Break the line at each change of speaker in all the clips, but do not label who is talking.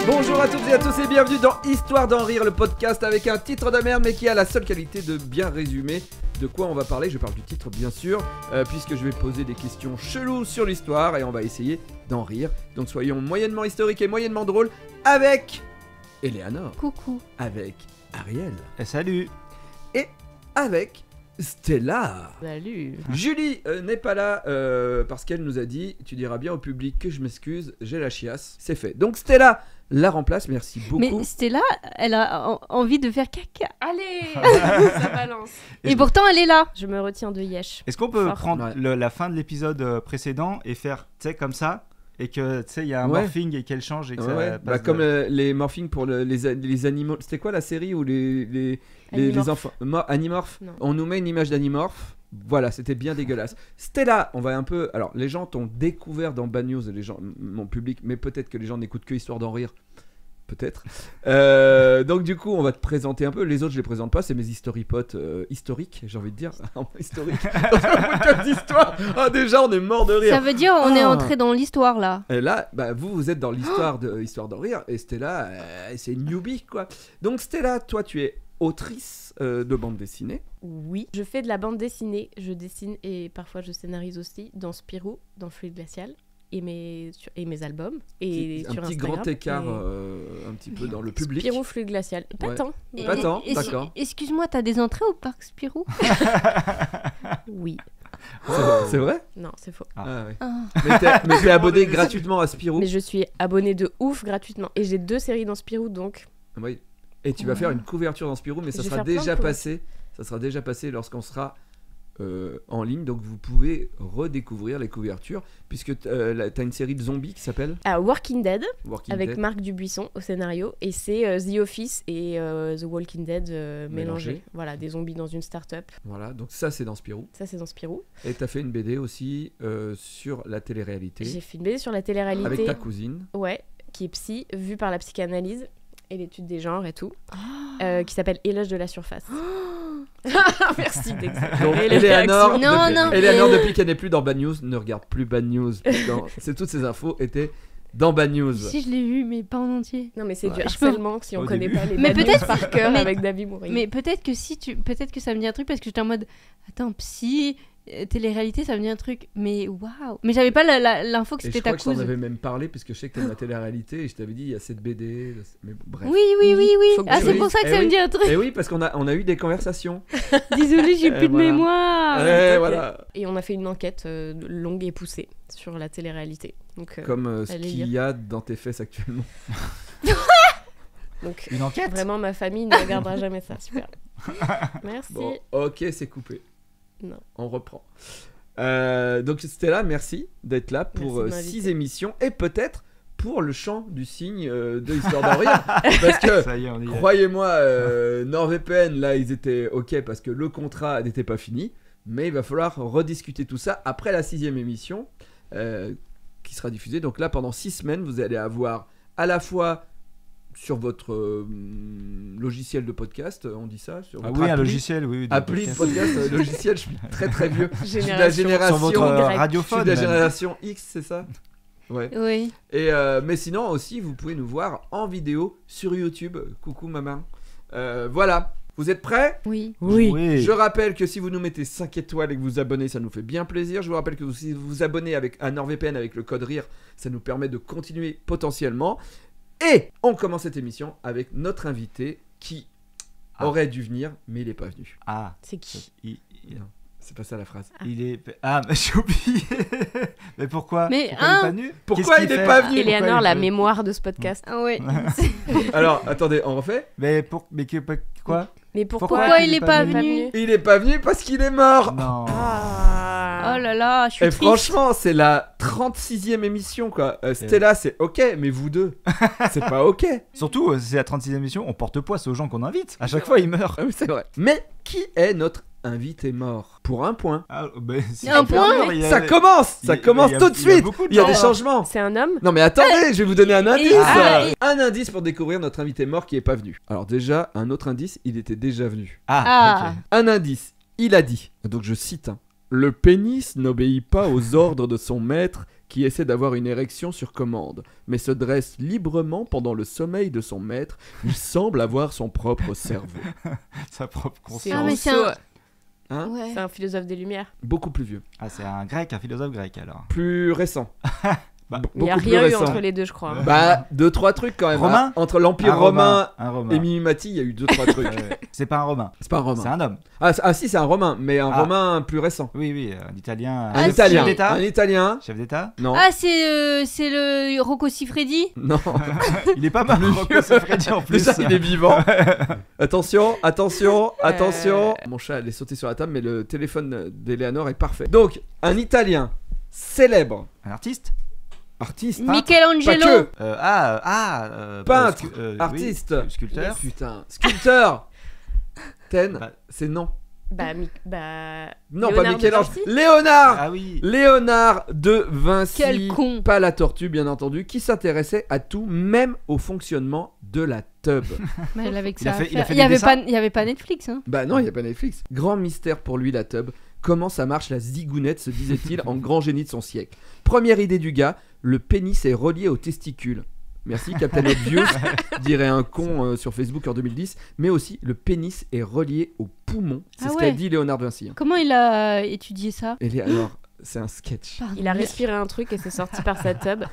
Bonjour à toutes et à tous et bienvenue dans Histoire d'en rire, le podcast avec un titre de merde mais qui a la seule qualité de bien résumer de quoi on va parler. Je parle du titre bien sûr, puisque je vais poser des questions cheloues sur l'histoire et on va essayer d'en rire. Donc soyons moyennement historiques et moyennement drôles avec Eleanor.
Coucou.
Avec Ariel.
Et salut.
Et avec Stella.
Salut.
Julie n'est pas là parce qu'elle nous a dit « Tu diras bien au public que je m'excuse, j'ai la chiasse. » C'est fait. Donc Stella la remplace, merci beaucoup.
Mais Stella, elle a envie de faire caca.
Allez, ça balance.
Et pourtant, elle est là.
Je me retiens de yesh.
Est-ce qu'on peut
Fort.
prendre la fin de l'épisode précédent et faire, tu sais, comme ça, et que, tu sais, il y a un morphing et qu'elle change et que ça passe
comme les morphings pour les animaux. C'était quoi la série où les enfants Animorph. On nous met une image d'Animorph. Voilà, c'était bien dégueulasse. Stella, on va un peu. Alors, les gens t'ont découvert dans Bad News, les gens, mon public, mais peut-être que les gens n'écoutent que Histoire d'en rire. Peut-être. Donc, du coup, on va te présenter un peu. Les autres, je les présente pas, c'est mes historypotes historiques, j'ai envie de dire. Historique. d'histoire. Ah, déjà, on est mort de rire.
Ça veut dire on est entré dans l'histoire là.
Et là, vous êtes dans l'histoire de Histoire d'en rire, et Stella, c'est une newbie, quoi. Donc, Stella, toi, tu es autrice de bande dessinée.
Oui, je fais de la bande dessinée, je dessine et parfois je scénarise aussi dans Spirou, dans Fluide Glacial et mes albums et
un
sur
petit
Instagram.
Grand écart un petit peu dans le public.
Spirou, Fluide Glacial, pas
Ouais.
tant.
Pas tant, d'accord.
Excuse-moi, t'as des entrées au parc Spirou?
Oui.
C'est vrai?
Non, c'est faux.
Ah, ouais.
Ah.
Mais t'es abonné gratuitement à Spirou.
Mais je suis abonnée de ouf gratuitement et j'ai 2 séries dans Spirou donc.
Oui. Et tu vas faire une couverture dans Spirou, mais ça
Je vais
sera
faire plein de
déjà passé. Ça sera déjà passé lorsqu'on sera en ligne, donc vous pouvez redécouvrir les couvertures, puisque t'as une série de zombies qui s'appelle
Walking Dead
Walking
avec
Dead.
Marc Dubuisson au scénario et c'est The Office et The Walking Dead mélangés. Voilà, des zombies dans une start-up.
Voilà, donc ça c'est dans Spirou.
Ça c'est dans Spirou.
Et t'as fait une BD aussi sur la télé-réalité
J'ai fait une BD sur la télé-réalité.
avec ta cousine.
Ouais, qui est psy, vue par la psychanalyse et l'étude des genres et tout, qui s'appelle Éloge de la surface. Merci d'exagérer
Donc
les réactions.
Eleanor, depuis qu'elle n'est plus dans Bad News, ne regarde plus Bad News. C'est toutes ces infos étaient dans Bad News.
Si je l'ai vu, mais pas en entier.
Non mais c'est du
Ouais.
harcèlement si on
Au
connaît
début.
pas les
Mais
Bad News
peut-être-
par cœur
mais-
avec David Mourier.
Mais peut-être que peut-être que ça me dit un truc parce que j'étais en mode attends, psy, télé-réalité, ça me dit un truc. Mais waouh. Mais j'avais pas l'info que
Et je
c'était
crois
ta
que je t'en
cousine.
avais même parlé, puisque je sais que t'aimes la télé-réalité, et je t'avais dit il y a cette BD. Mais bon, bref.
Oui.
Faut que
Ah,
je
c'est
lise.
pour ça que
Eh
ça
oui.
me dit un truc.
Et oui, parce qu'on a eu des conversations.
Désolée, j'ai plus de
voilà.
mémoire.
Ouais, voilà.
Et on a fait une enquête longue et poussée sur la télé-réalité. Donc,
Comme ce
allez
qu'il
lire.
y a dans tes fesses actuellement.
donc
Une enquête.
vraiment ma famille ne regardera jamais ça. Super. Merci.
Bon, ok, c'est coupé.
Non.
On reprend. Donc Stella, merci d'être là pour
Merci de m'inviter.
6 émissions et peut-être pour le chant du cygne de Histoire d'en rire. Parce que,
Ça y est, on y est.
croyez-moi, NordVPN, là, ils étaient ok parce que le contrat n'était pas fini. Mais il va falloir rediscuter tout ça après la 6e émission qui sera diffusée. Donc là, pendant 6 semaines, vous allez avoir à la fois sur votre logiciel de podcast, on dit ça sur
Ah
votre
oui, un
appli.
logiciel, oui. de
Appli de
podcast.
podcast, logiciel, je suis très très vieux. Je suis de la
Génération.
génération,
Sur votre
Y.
je suis
radiophone.
de la
même.
génération X, c'est ça? Ouais.
Oui.
Et mais sinon aussi, vous pouvez nous voir en vidéo sur YouTube. Coucou maman. Voilà. Vous êtes prêts?
Oui.
Oui.
Je rappelle que si vous nous mettez 5 étoiles et que vous vous abonnez, ça nous fait bien plaisir. Je vous rappelle que si vous vous abonnez à NordVPN avec le code RIRE, ça nous permet de continuer potentiellement. Et on commence cette émission avec notre invité qui aurait dû venir, mais il n'est pas venu.
Ah.
C'est qui?
C'est pas ça la phrase.
Il est. Ah, mais j'ai oublié. Mais pourquoi?
Mais,
Pourquoi il est
hein
pas venu?
Pourquoi
Qu'est-ce
il
qu'il
n'est
fait?
pas venu?
Eleanor,
il
la
veut-
mémoire de ce podcast.
Ah ouais.
Alors, attendez, on refait?
Mais quoi?
Mais
Pourquoi
Pourquoi il est pas
venu?
venu?
Il est pas venu parce qu'il est mort.
Non.
Ah.
Oh là là, je suis
Et
triste.
franchement, c'est la 36e émission quoi. Stella, c'est ok, mais vous deux, c'est pas ok.
Surtout, c'est la 36e émission, on porte poids aux gens qu'on invite. À chaque fois, ils meurent.
Ah oui, c'est vrai. Mais qui est notre invité mort? Pour un point.
Ah, si
Un
tu peux
point
dire, il y a-
Ça commence,
il-
ça
il y
commence
a-
tout de
il y a
suite.
beaucoup de
Il y a des
gens.
changements.
C'est un homme?
Non mais attendez, je vais vous donner un indice.
Ah.
Un indice pour découvrir notre invité mort qui est pas venu. Alors déjà, un autre indice, il était déjà venu.
Ah.
ok.
Un indice, il a dit, donc je cite, hein, le pénis n'obéit pas aux ordres de son maître qui essaie d'avoir une érection sur commande, mais se dresse librement pendant le sommeil de son maître. Il semble avoir son propre cerveau.
Sa propre
C'est
conscience.
mais c'est un...
Hein
Ouais.
C'est un philosophe des Lumières.
Beaucoup plus vieux.
Ah, c'est un grec, un philosophe grec alors.
Plus récent.
Bah,
Beaucoup
Il n'y a
plus
rien eu
récent.
entre les deux, je crois.
Bah, 2-3 trucs quand même.
Romain
hein. Entre l'Empire romain et Mimimati, il y a eu 2-3 trucs.
C'est pas un romain.
C'est pas un romain.
C'est un homme.
Ah si, c'est un romain, mais un romain plus récent.
Oui, un italien.
Un italien.
Chef d'État.
Un italien.
Chef d'État.
Non.
Ah, c'est le Rocco Siffredi.
Non.
Il est pas mal. Rocco Siffredi en plus.
Déjà, il est vivant. Attention. Mon chat allait sauter sur la table, mais le téléphone d'Eleanor est parfait. Donc, un italien célèbre.
Un artiste.
Artiste.
Michelangelo.
Peintre.
oui,
Artiste.
sculpteur.
Putain. Sculpteur. Ten.
Bah.
C'est non. Non,
Léonard
pas
de
Michel-Ange.
Vinci.
Léonard.
Ah oui.
Léonard de Vinci.
Quel con.
Pas la tortue, bien entendu, qui s'intéressait à tout, même au fonctionnement de la tub.
Mais elle avait que
Il a
ça à
fait- il a
faire.
fait
Il
des
y avait
dessins.
pas, il y avait pas Netflix. Hein.
Bah non, il n'y a pas Netflix. Grand mystère pour lui, la tub. Comment ça marche la zigounette, se disait-il en grand génie de son siècle. Première idée du gars, le pénis est relié aux testicules. Merci, Captain Obvious, dirait un con sur Facebook en 2010. Mais aussi, le pénis est relié aux poumons. C'est
Ah
ce
ouais.
qu'a dit Léonard de Vinci.
Comment il a étudié ça?
Et alors, c'est un sketch.
Pardon.
Il a respiré un truc et c'est sorti par sa tub.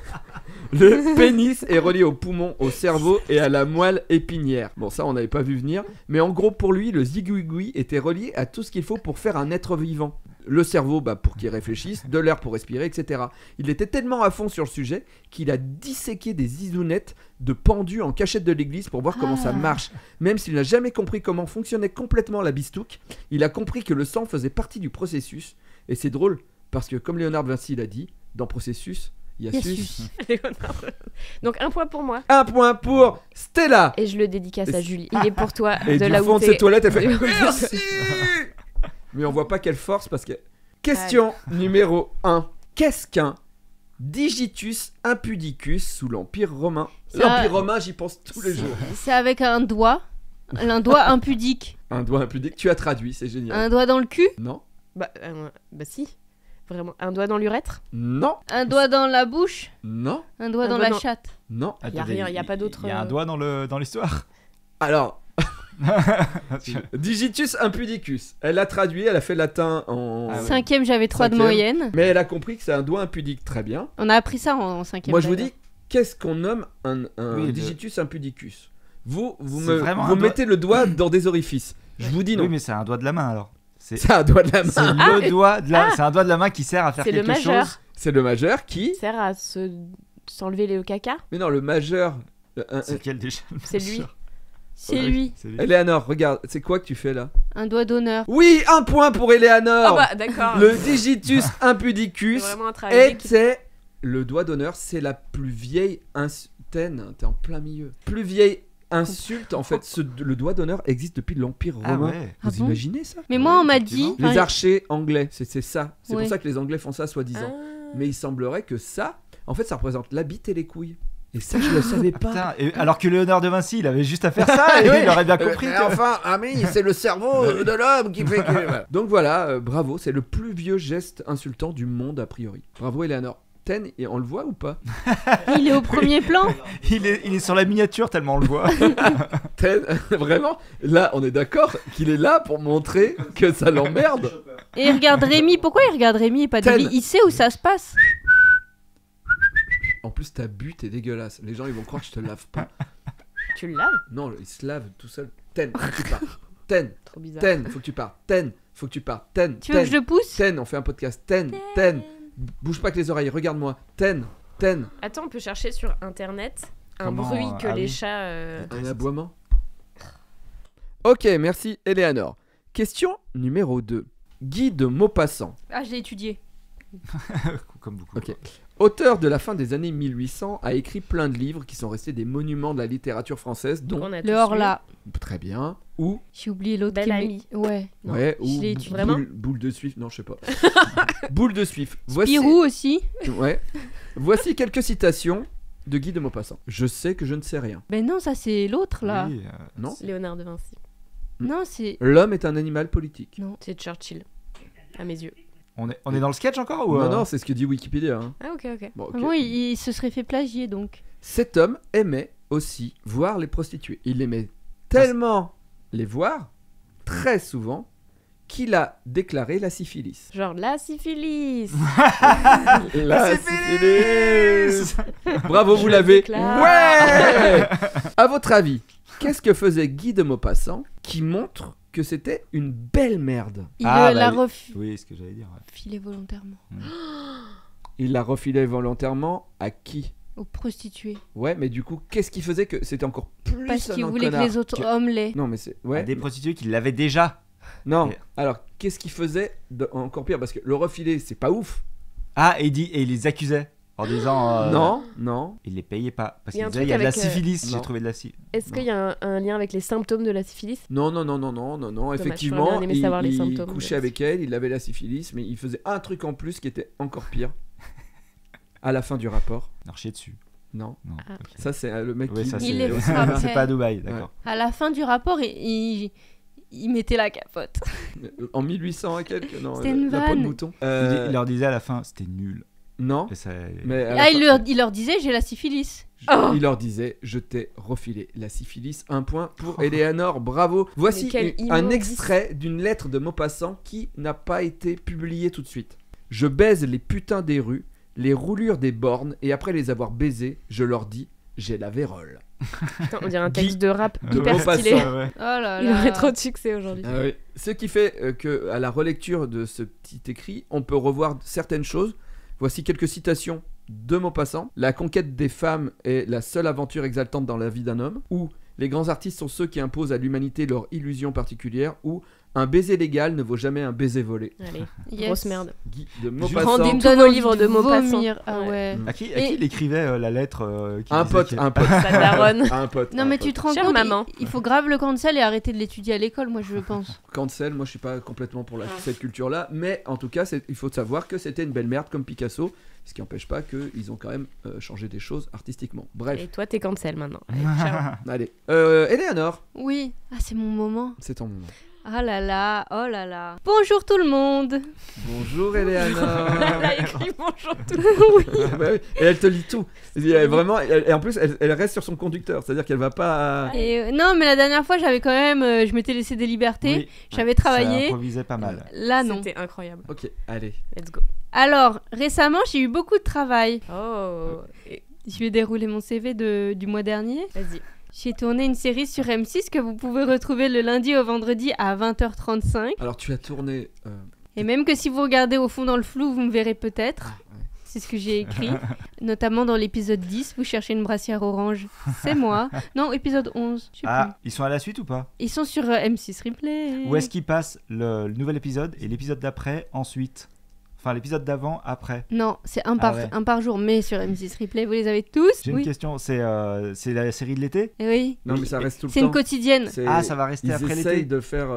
Le pénis est relié aux poumons, au cerveau et à la moelle épinière. Bon, ça, on n'avait pas vu venir. Mais en gros, pour lui, le zigouigoui était relié à tout ce qu'il faut pour faire un être vivant. Le cerveau, pour qu'il réfléchisse, de l'air pour respirer, etc. Il était tellement à fond sur le sujet qu'il a disséqué des zizounettes de pendus en cachette de l'église pour voir comment ça marche. Même s'il n'a jamais compris comment fonctionnait complètement la bistouque, il a compris que le sang faisait partie du processus. Et c'est drôle, parce que comme Léonard de Vinci l'a dit, dans processus, il y a sus.
Donc 1 point pour moi.
1 point pour Stella.
Et je le dédicace à Julie. Il est pour toi.
Et
de
du
là
fond
où
de ses
t'es.
toilettes, elle fait merci. Mais on voit pas quelle force parce que. Question numéro 1. Qu'est-ce qu'un Digitus impudicus sous l'Empire romain? L'Empire romain, j'y pense tous les jours.
C'est avec un doigt impudique.
Un doigt impudique, tu as traduit, c'est génial.
Un doigt dans le cul.
Non.
Bah si. Vraiment. Un doigt dans l'urètre.
Non.
Un doigt dans la bouche.
Non.
Un doigt
Un
dans
doigt
la
dans-
chatte.
Non.
Y a rien, y a pas d'autre,
Il y a un doigt dans l'histoire.
Alors, Digitus impudicus. Elle a traduit, elle a fait latin en.
Ah ouais.
Cinquième, j'avais 3 de
5e.
moyenne.
Mais elle a compris que c'est un doigt impudique, très bien.
On a appris ça en cinquième.
Moi, je vous
d'ailleurs.
dis, qu'est-ce qu'on nomme un
Oui,
Digitus impudicus? Vous
C'est vraiment un doigt-
mettez le doigt dans des orifices. Je vous dis non.
Oui, mais c'est un doigt de la main alors.
C'est un doigt de la
C'est
main.
le doigt de la. C'est un doigt de la main qui sert à faire
C'est le
quelque
majeur.
chose.
C'est le majeur qui.
Il sert à s'enlever le caca.
Mais non, le majeur.
C'est lequel déjà?
C'est lui.
C'est
Oui,
lui.
c'est lui.
Eleanor, regarde, c'est quoi que tu fais là?
Un doigt d'honneur.
Oui, 1 point pour Eleanor.
D'accord.
Le Digitus
C'est
impudicus
vraiment un travail d'équipe.
était le doigt d'honneur. C'est la plus vieille t'es en plein milieu. Plus vieille insulte en fait. Le doigt d'honneur existe depuis l'Empire
Ah
romain.
ouais.
Vous
Ah bon
imaginez ça?
Mais moi, on m'a
effectivement.
dit.
Les archers anglais, c'est ça. C'est
Ouais.
pour ça que les Anglais font ça soi-disant. Mais il semblerait que ça, en fait, ça représente la bite et les couilles. Et ça, je le savais pas.
Putain, et alors que Léonard de Vinci, il avait juste à faire ça et
Ouais.
il aurait bien compris.
Mais
que-
enfin, c'est le cerveau de l'homme qui fait que. Voilà. Donc voilà, bravo, c'est le plus vieux geste insultant du monde a priori. Bravo, Eleanor. Ten, et on le voit ou pas?
Il est au premier plan.
Il est sur la miniature tellement on le voit.
Ten, vraiment, là, on est d'accord qu'il est là pour montrer que ça l'emmerde.
Et il regarde Rémi. Pourquoi il regarde Rémi et pas
Ten.
David? Il sait où ça se passe.
En plus, ta butte est dégueulasse. Les gens, ils vont croire que je te lave pas.
Tu le laves?
Non, il se lave tout seul. Ten, faut que tu partes. Ten,
Trop bizarre.
Ten, faut que tu partes. Ten, faut que tu partes. Ten,
Tu veux que je le pousse?
Ten, on fait un podcast. Ten. Bouge pas avec les oreilles, regarde-moi. Ten.
Attends, on peut chercher sur internet un
Comment,
bruit que
ah
les
oui.
chats.
Un aboiement. Ok, merci Eleanor. Question numéro 2. Guy de Maupassant,
Ah, je l'ai étudié.
Comme beaucoup.
Ok. auteur de la fin des années 1800, a écrit plein de livres qui sont restés des monuments de la littérature française, dont
On a tous
Le Horla.
très bien, ou
J'ai oublié l'autre.
Belle
qui
Amie.
Ouais.
Non,
ouais,
je l'ai
ou
étudié.
Vraiment
boule de Swift, non je sais pas. Boule de Swift.
Pirou aussi.
Ouais. Voici quelques citations de Guy de Maupassant. Je sais que je ne sais rien.
Ben non, ça c'est l'autre là.
Oui,
Non.
Léonard de Vinci.
Non, c'est.
L'homme est un animal politique.
Non.
C'est Churchill, à mes yeux.
On est dans le sketch encore ou
Non, c'est ce que dit Wikipédia. Hein.
Ah, ok.
Bon,
Bon, il se serait fait plagier donc.
Cet homme aimait aussi voir les prostituées. Il aimait tellement les voir, très souvent, qu'il a déclaré la syphilis.
Genre la syphilis.
La syphilis. Bravo, vous l'avez.
déclare.
Ouais. À votre avis, qu'est-ce que faisait Guy de Maupassant qui montre que c'était une belle merde?
Il l'a
Oui, ce que j'allais dire.
refilé volontairement.
Il l'a refilé volontairement à qui?
Aux prostituées.
Ouais, mais du coup, qu'est-ce qui faisait que c'était encore plus
Parce qu'il
un
voulait que
connard
les autres hommes l'aient.
Non, mais c'est... Ouais.
Des prostituées qui l'avaient déjà.
Non,
Et-
alors, qu'est-ce qu'il faisait encore pire? Parce que le refiler, c'est pas ouf.
Ah, et il les accusait en disant.
Non.
Il les payait pas. Parce
Il y a
qu'il
un
disait
truc
il y a de la
avec,
syphilis. J'ai
non.
trouvé de la syphilis.
Est-ce qu'il y a un lien avec les symptômes de la syphilis?
Non. Effectivement,
j'aurais bien aimé savoir les
il
symptômes de
couchait
la
avec elle, il avait la syphilis, mais il faisait un truc en plus qui était encore pire. À la fin du rapport.
Marcher dessus.
Non.
Non.
Ah.
ok.
Ça, c'est le mec
Ouais,
qui...
ça,
Il
c'est
les frappait.
c'est pas à Dubaï, d'accord.
À la fin du rapport, il mettait la capote.
En 1800 et quelques, non.
C'était une
la peau de
vanne.
mouton.
Il leur disait à la fin, c'était nul.
Non.
Et ça-
Mais à la
Ah,
fin-
il leur disait j'ai la syphilis.
il leur disait, je t'ai refilé la syphilis. Un point pour Eleanor, bravo. Voici
Mais quel
un
immondice.
extrait d'une lettre de Maupassant qui n'a pas été publiée tout de suite. Je baise les putains des rues, les roulures des bornes, et après les avoir baisés, je leur dis, j'ai la vérole.
Putain, on dirait un texte de rap
de
hyper
Maupassant.
stylé.
Ouais.
Oh là
Il
là.
aurait trop de succès aujourd'hui.
Ah oui. Ce qui fait que à la relecture de ce petit écrit, on peut revoir certaines choses. Voici quelques citations de Maupassant. La conquête des femmes est la seule aventure exaltante dans la vie d'un homme. Ou les grands artistes sont ceux qui imposent à l'humanité leur illusion particulière. Ou un baiser légal ne vaut jamais un baiser volé.
Allez,
Yes.
grosse merde.
Guy de
Rendez-moi
Maupassant.
Tous
donne
vos
envie
livres de Maupassant.
vomir. Ah ouais.
À qui
Et-
il écrivait la lettre qui
Un
disait
pote,
qu'il-
un pote.
Sa daronne.
Un pote.
Non
un
mais
pote.
tu te rends
Chère
compte,
maman.
il faut grave le cancel et arrêter de l'étudier à l'école, moi je pense.
Cancel, moi je suis pas complètement pour cette culture-là, mais en tout cas, il faut savoir que c'était une belle merde comme Picasso, ce qui n'empêche pas qu'ils ont quand même changé des choses artistiquement. Bref,
Et toi, t'es cancel maintenant. Allez, ciao.
allez. Eleanor,
Oui, ah c'est mon moment.
c'est ton moment.
Ah là là, oh là là. Bonjour tout le monde.
Bonjour Eleanor.
Elle a écrit bonjour tout le
Ah bah oui, et elle te lit tout. Vraiment, et en plus, elle reste sur son conducteur, c'est-à-dire qu'elle va pas.
Et non mais la dernière fois j'avais quand même, je m'étais laissé des libertés,
Oui,
j'avais travaillé.
ça improvisait pas mal.
Là non.
C'était incroyable.
Ok, allez.
Let's go.
Alors récemment j'ai eu beaucoup de travail.
Oh.
Je vais dérouler mon CV du mois dernier.
Vas-y.
J'ai tourné une série sur M6 que vous pouvez retrouver le lundi au vendredi à 20h35.
Alors tu as tourné.
Et même que si vous regardez au fond dans le flou, vous me verrez peut-être.
Ouais.
C'est ce que j'ai écrit. Notamment dans l'épisode 10, vous cherchez une brassière orange. C'est moi. Non, épisode 11. Je sais plus.
Ah, ils sont à la suite ou pas?
Ils sont sur M6 Replay.
Où est-ce qu'ils passent le nouvel épisode et l'épisode d'après ensuite? Enfin, l'épisode d'avant après.
Non, c'est un
ouais.
par jour, mais sur M6 Replay, vous les avez tous.
J'ai
Oui.
une question, c'est la série de l'été?
Eh oui.
Non, mais ça reste tout le
C'est
temps.
une quotidienne.
Ah, ça va rester
Ils
après
essayent
l'été?
de faire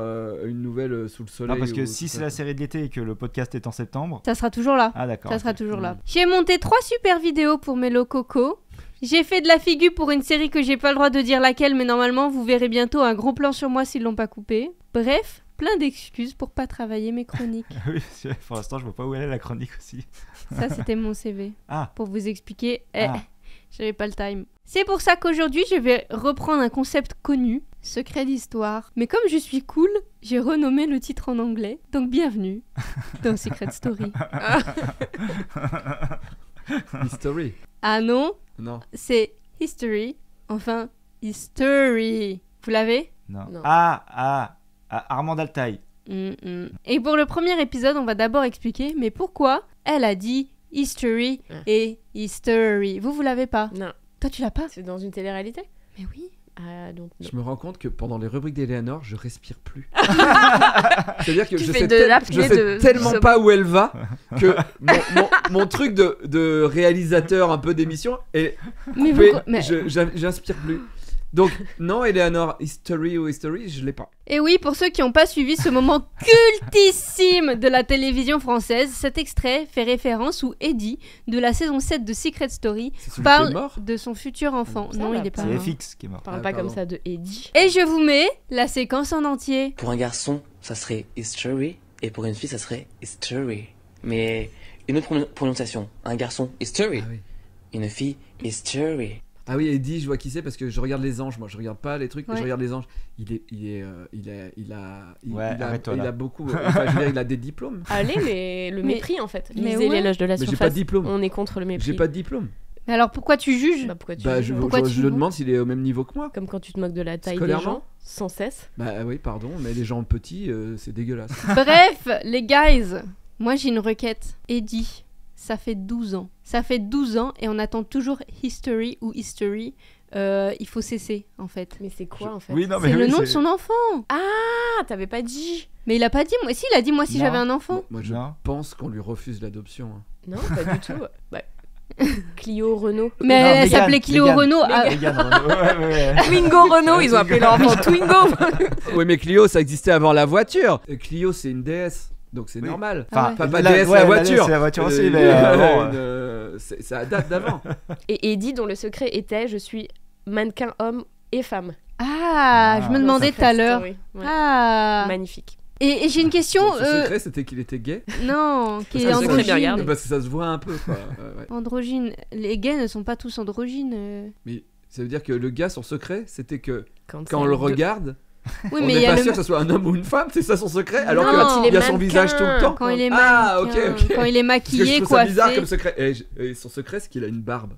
une nouvelle sous le soleil.
Non, parce que
ou
si
tout
c'est
ça.
la série de l'été et que le podcast est en septembre.
Ça sera toujours là.
Ah, d'accord.
Ça sera
ok.
toujours là. J'ai monté 3 super vidéos pour Mélo Coco. J'ai fait de la figure pour une série que j'ai pas le droit de dire laquelle, mais normalement vous verrez bientôt un gros plan sur moi s'ils l'ont pas coupé. Bref, plein d'excuses pour pas travailler mes chroniques.
Oui, pour l'instant, je vois pas où elle est la chronique aussi.
Ça c'était mon CV.
Ah.
Pour vous expliquer,
Ah.
j'avais pas le time. C'est pour ça qu'aujourd'hui je vais reprendre un concept connu, secret d'histoire. Mais comme je suis cool, j'ai renommé le titre en anglais. Donc bienvenue dans Secret Story.
History.
Ah non,
Non.
c'est History. Enfin, History. Vous l'avez?
Non.
Non.
Armand Altaï.
Et pour le premier épisode, on va d'abord expliquer, mais pourquoi elle a dit History et History. Vous l'avez pas?
Non.
Toi, tu l'as pas?
C'est dans une télé-réalité?
Mais oui.
Ah, donc non.
Je me rends compte que pendant les rubriques d'Eleanor, je respire plus. C'est-à-dire que
Tu
je
fais
sais,
de l'apnée
je sais
de
tellement
sommeil.
pas où elle va que mon truc de réalisateur un peu d'émission est
Mais
coupé.
vous... mais...
J'inspire plus. Donc, non, Eleanor, History ou History, je l'ai pas.
Et oui, pour ceux qui n'ont pas suivi ce moment cultissime de la télévision française, cet extrait fait référence où Eddie, de la saison 7 de Secret Story,
C'est celui qui est
parle
mort.
de son futur enfant.
Ça
Non,
va
il est pas
C'est
mort.
FX qui est mort.
Parle
Ah,
pas
pardon.
comme ça de Eddie.
Et je vous mets la séquence en entier.
Pour un garçon, ça serait history, et pour une fille, ça serait history. Mais une autre prononciation. Un garçon, history.
Ah oui.
Une fille, history.
Ah oui, Eddie, je vois qui c'est parce que je regarde les anges. Moi, je regarde pas les trucs, mais je regarde les anges. Il a beaucoup. Enfin, je veux dire, il a des diplômes.
Allez, mais le mépris en fait.
Mais
Lisez
ouais.
l'éloge de la
Mais
surface.
j'ai pas de diplôme.
On est contre le mépris.
J'ai pas de diplôme.
Mais alors pourquoi tu juges?
Pourquoi tu
Bah,
juges,
je demande s'il est au même niveau que moi.
Comme quand tu te moques de la taille des
Scolairement
gens sans cesse.
Bah oui, pardon, mais les gens petits, c'est dégueulasse.
Bref, les guys, moi j'ai une requête. Eddie, ça fait 12 ans. Ça fait 12 ans et on attend toujours History ou History. Il faut cesser en fait.
Mais c'est quoi en fait?
Oui, non, mais
C'est le
oui,
nom de son enfant.
Ah, t'avais pas dit?
Mais il a pas dit, moi si, il a dit moi si
Non.
j'avais un enfant.
Moi, je
Non.
pense qu'on lui refuse l'adoption. Hein.
Non, pas du tout. Bah, Clio Renault.
Mais
Non,
elle
Mégane,
s'appelait Clio
Mégane.
Renault. Ah,
Mégane Renault. Ouais.
Twingo Renault, ils ont appelé leur enfant Twingo.
Oui, mais Clio, ça existait avant la voiture. Et Clio, c'est une DS. Donc c'est
Oui.
normal.
Ah ouais.
Enfin, pas
La-
DS,
ouais,
la voiture.
c'est la voiture aussi,
Une-
mais bon,
ça date d'avant.
Et Eddie, dont le secret était je suis mannequin homme et femme.
ah, je me
Ah,
demandais tout à
Secret
l'heure.
story. Ouais.
Ah.
Magnifique.
Et j'ai une question.
Son secret, c'était qu'il était gay.
Non, qui
Ça,
est
c'est
secret, bien
androgyne.
regarde.
Parce que ça se voit un peu, quoi. Ouais.
Androgyne. Les gays ne sont pas tous androgynes.
Mais ça veut dire que le gars, son secret, c'était que
Quand
quand on le regarde,
Oui,
on
mais il y
n'est
a
pas
le...
sûr que ce soit un homme ou une femme, c'est ça son secret. Alors
Non,
qu'il
il
y
est
a son visage tout le temps.
Quand il est
Ah,
mannequin,
ok.
quand il est
Parce que je
maquillé,
trouve ça bizarre
coiffé.
comme secret. Et son secret, c'est qu'il a une barbe.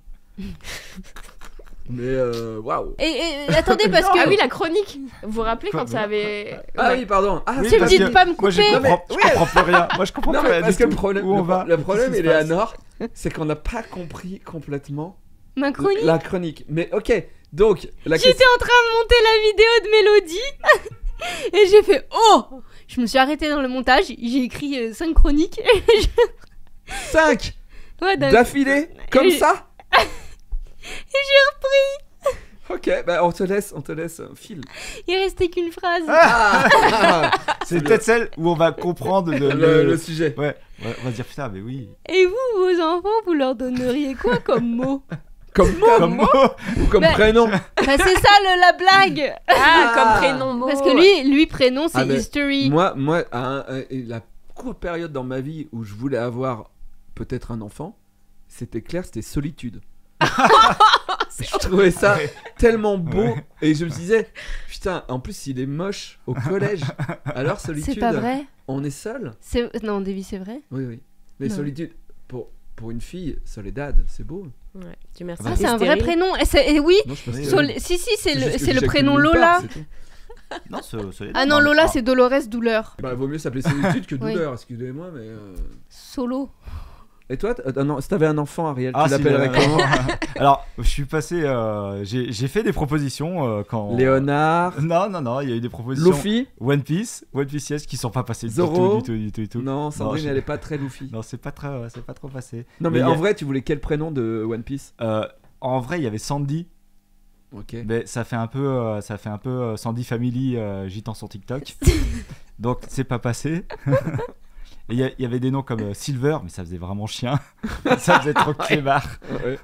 Mais waouh.
Et attendez, parce que...
Ah oui, la chronique. Vous vous rappelez quand ça avait.
Ah
Ouais.
oui, pardon. Ah,
Oui,
Tu me
parce
dis
que
de pas me
moi, je
couper.
comprends plus rien. Moi, je comprends
non,
plus
mais
rien
parce
du
que le
tout.
problème,
Où on va
le problème,
Qu'est-ce qui se
Eleanor, c'est qu'on n'a pas compris complètement
Ma chronique.
la chronique. Mais ok, donc la
J'étais
question.
en train de monter la vidéo de Mélodie et j'ai fait oh. Je me suis arrêtée dans le montage, j'ai écrit 5 chroniques.
5
Ouais,
d'affilée, comme
Et-
ça.
et j'ai repris.
Ok, bah on te laisse un fil.
Il restait qu'une phrase.
Ah,
C'est peut-être celle où on va comprendre
le sujet.
Ouais, on va se dire putain, mais oui.
Et vous, vos enfants, vous leur donneriez quoi comme mot?
Comme mot
Comme mot.
ou comme
Bah,
prénom.
Bah c'est ça la blague.
Ah, comme prénom mot.
Parce que lui prénom c'est
Ah, mais
History.
Moi, la courte période dans ma vie où je voulais avoir peut-être un enfant, c'était clair, c'était solitude. Je trouvais ça
Ouais.
tellement beau
Ouais.
et je me disais putain, en plus il est moche au collège. Alors solitude,
C'est pas vrai.
on est seul.
Non, Davy, c'est vrai.
Oui. Mais
Non.
solitude pour une fille, Soledad, c'est beau.
Ouais, Dieu merci.
Ah,
Bah,
c'est un vrai
stérile.
prénom. Et oui.
Non, je pense
Oui,
que
Sol-
Si, c'est
juste que
le
j'éjacule
prénom
nulle
Lola.
part, c'est tout.
Non, Soledad.
Ah non, Lola, c'est Dolores Douleur.
Bah, vaut mieux s'appeler solitude que
Oui.
douleur, excusez-moi, mais.
Solo.
Et toi, non, si t'avais un enfant, Ariel,
Ah,
tu l'appellerais comment?
Alors, je suis passé. J'ai fait des propositions quand.
Léonard,
Non, il y a eu des propositions.
Luffy.
One Piece, yes, qui sont pas passées
Zoro.
du tout.
Non, Sandrine,
je-
elle est pas très Luffy.
Non, c'est pas trop passé.
Non, mais
il y
en
a-
vrai, tu voulais quel prénom de One Piece?
En vrai, il y avait Sandy,
Ok.
mais ça fait un peu Sandy Family gitan sur TikTok. Donc, c'est pas passé. Et il y avait des noms comme Silver, mais ça faisait vraiment chien. Ça faisait trop clébard.
Ouais.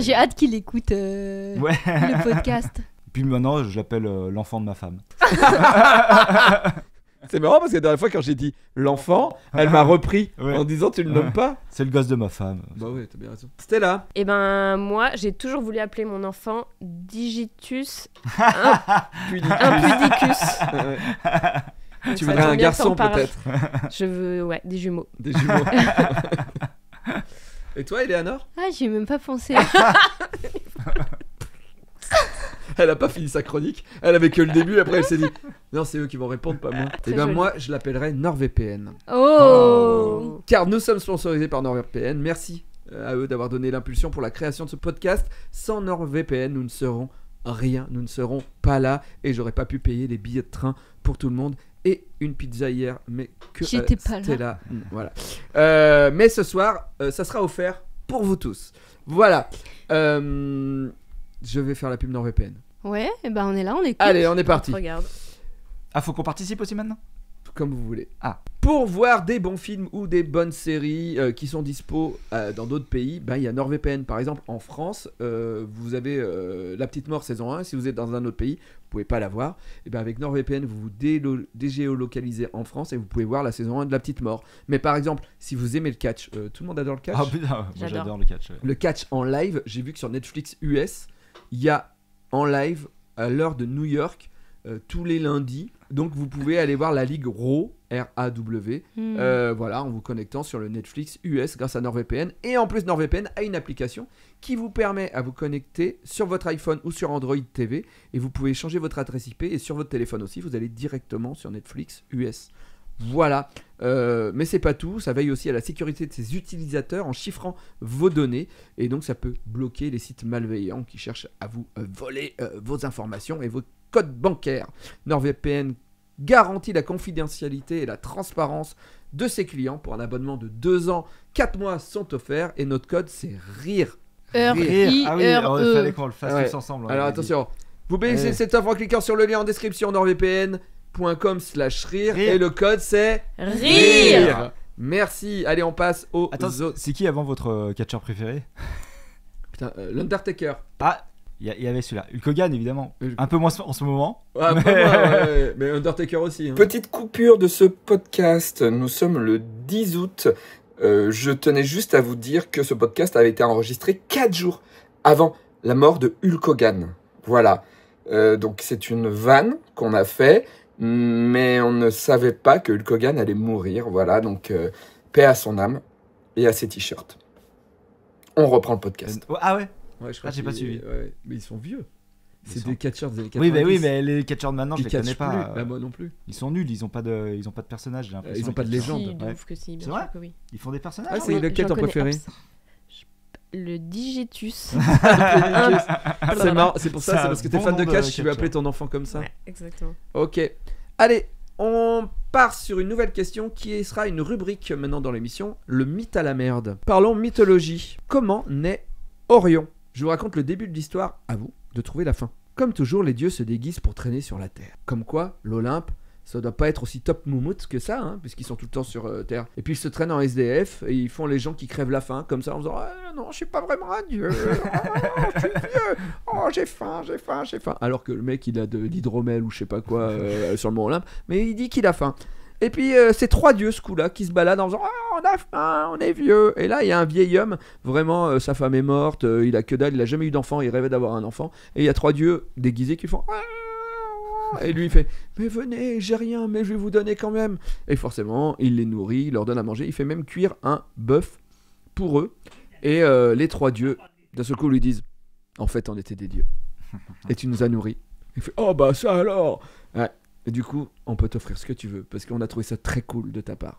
J'ai hâte qu'il écoute
Ouais.
le podcast.
Puis maintenant, je l'appelle l'enfant de ma femme.
C'est marrant parce que la dernière fois, quand j'ai dit l'enfant, elle m'a repris
Ouais.
en disant tu le
Ouais.
nommes pas.
C'est le gosse de ma femme.
Bah ouais, t'as bien raison. Stella.
Et ben moi, j'ai toujours voulu appeler mon enfant Digitus
Pudicus.
Impudicus.
Ouais. Tu
Ça
voudrais
tombe
un
bien que
garçon
t'en parles.
peut-être.
Je veux, ouais, des jumeaux.
Des jumeaux. Et toi, Eleanor?
Ah, j'y ai même pas pensé.
Elle a pas fini sa chronique. Elle avait que le début. Après, elle s'est dit non, c'est eux qui vont répondre, pas moi.
Très
Et ben
joli.
moi, je l'appellerai NordVPN.
Oh.
Car nous sommes sponsorisés par NordVPN. Merci à eux d'avoir donné l'impulsion pour la création de ce podcast. Sans NordVPN, nous ne serons rien. Nous ne serons pas là. Et j'aurais pas pu payer les billets de train pour tout le monde. Et une pizza hier, mais que
J'étais pas là.
Stella. Voilà. Mais ce soir, ça sera offert pour vous tous. Voilà. Je vais faire la pub NordVPN.
Ouais, et on est là, on écoute.
Allez, on est parti.
Regarde.
Ah, faut qu'on participe aussi maintenant?
Comme vous voulez.
Ah.
Pour voir des bons films ou des bonnes séries qui sont dispo dans d'autres pays, il y a NordVPN. Par exemple, en France, vous avez La Petite Mort saison 1. Si vous êtes dans un autre pays, vous pouvez pas la voir. Et avec NordVPN, vous vous dégéolocalisez en France et vous pouvez voir la saison 1 de La Petite Mort. Mais par exemple, si vous aimez le catch, tout le monde adore le catch.
Ah putain, moi j'adore le catch. Ouais.
Le catch en live, j'ai vu que sur Netflix US, il y a en live à l'heure de New York tous les lundis. Donc vous pouvez aller voir la Ligue Raw, R-A-W, en vous connectant sur le Netflix US grâce à NordVPN. Et en plus, NordVPN a une application qui vous permet à vous connecter sur votre iPhone ou sur Android TV. Et vous pouvez changer votre adresse IP et sur votre téléphone aussi, vous allez directement sur Netflix US. Voilà, mais c'est pas tout, ça veille aussi à la sécurité de ses utilisateurs en chiffrant vos données. Et donc ça peut bloquer les sites malveillants qui cherchent à vous voler vos informations et vos codes bancaires. NordVPN garantit la confidentialité et la transparence de ses clients. Pour un abonnement de 2 ans, 4 mois sont offerts et notre code c'est RIRE.
Rire. Ah oui, il fallait qu'on le fasse tous ensemble.
Alors attention, vous bénéficiez de cette offre en cliquant sur le lien en description nordvpn.com/rire et le code c'est
RIRE.
Merci, allez on passe aux autres.
C'est qui avant votre catcheur préféré?
Putain, l'Undertaker.
Ah, il y avait celui-là. Hulk Hogan évidemment. Un peu moins en ce moment.
Mais Undertaker aussi.
Petite coupure de ce podcast. Nous sommes le 10 août. Je tenais juste à vous dire que ce podcast avait été enregistré 4 jours avant la mort de Hulk Hogan. Voilà. Donc c'est une vanne qu'on a fait, mais on ne savait pas que Hulk Hogan allait mourir. Voilà, donc paix à son âme et à ses t-shirts. On reprend le podcast.
Ah ouais.
Ouais, je crois
j'ai pas suivi.
Ouais, mais ils sont vieux. C'est des catcheurs des années 90.
Oui, mais les catcheurs de maintenant, je les connais pas.
Plus. Moi non plus.
Ils sont nuls, ils ont pas de personnage.
Ils ont pas de légende.
Si, de ouf que si, bien sûr que oui.
Ils font des personnages.
Ah, c'est lequel ton préféré?
Le Digetus.
C'est marrant, c'est pour ça, c'est parce que t'es fan de catch, tu veux appeler ton enfant comme ça.
Ouais, exactement.
Ok, allez, on part sur une nouvelle question qui sera une rubrique maintenant dans l'émission, le mythe à la merde. Parlons mythologie. Comment naît Orion? Je vous raconte le début de l'histoire, à vous de trouver la fin. Comme toujours, les dieux se déguisent pour traîner sur la terre. Comme quoi, l'Olympe, ça doit pas être aussi top moumoute que ça, hein, puisqu'ils sont tout le temps sur Terre. Et puis ils se traînent en SDF et ils font les gens qui crèvent la faim, comme ça, en disant non, je suis pas vraiment un dieu, je suis vieux, j'ai faim. Alors que le mec, il a de l'hydromel ou je sais pas quoi sur le mont Olympe, mais il dit qu'il a faim. Et puis c'est 3 dieux ce coup-là qui se baladent en disant on a faim, on est vieux. Et là il y a un vieil homme, vraiment sa femme est morte, il a que dalle, il a jamais eu d'enfant, il rêvait d'avoir un enfant. Et il y a 3 dieux déguisés qui font et lui il fait mais venez, j'ai rien, mais je vais vous donner quand même. Et forcément il les nourrit, il leur donne à manger, il fait même cuire un bœuf pour eux. Et les 3 dieux d'un seul coup lui disent en fait on était des dieux et tu nous as nourris. Il fait oh bah ça alors. Ouais. Et du coup, on peut t'offrir ce que tu veux, parce qu'on a trouvé ça très cool de ta part.